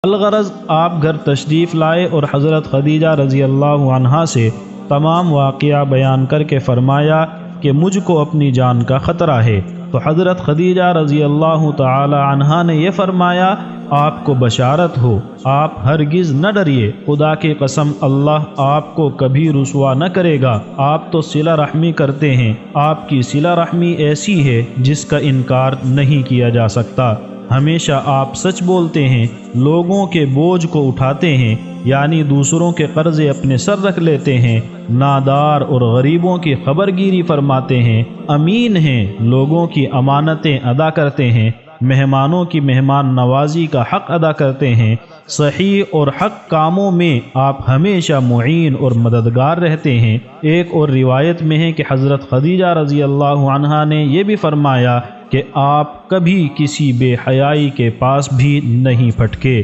الغرض آپ گھر تشریف لائے اور حضرت خدیجہ رضی اللہ عنہا سے تمام واقعہ بیان کر کے فرمایا کہ مجھ کو اپنی جان کا خطرہ ہے۔ تو حضرت خدیجہ رضی اللہ تعالی عنہا نے یہ فرمایا، آپ کو بشارت ہو، آپ ہرگز نہ ڈریے، خدا کی قسم اللہ آپ کو کبھی رسوا نہ کرے گا۔ آپ تو صلہ رحمی کرتے ہیں، آپ کی صلہ رحمی ایسی ہے جس کا انکار نہیں کیا جا سکتا۔ ہمیشہ آپ سچ بولتے ہیں، لوگوں کے بوجھ کو اٹھاتے ہیں، یعنی دوسروں کے قرضے اپنے سر رکھ لیتے ہیں، نادار اور غریبوں کی خبر گیری فرماتے ہیں، امین ہیں، لوگوں کی امانتیں ادا کرتے ہیں، مہمانوں کی مہمان نوازی کا حق ادا کرتے ہیں، صحیح اور حق کاموں میں آپ ہمیشہ معین اور مددگار رہتے ہیں۔ ایک اور روایت میں ہے کہ حضرت خدیجہ رضی اللہ عنہا نے یہ بھی فرمایا کہ آپ کبھی کسی بے حیائی کے پاس بھی نہیں پھٹکے۔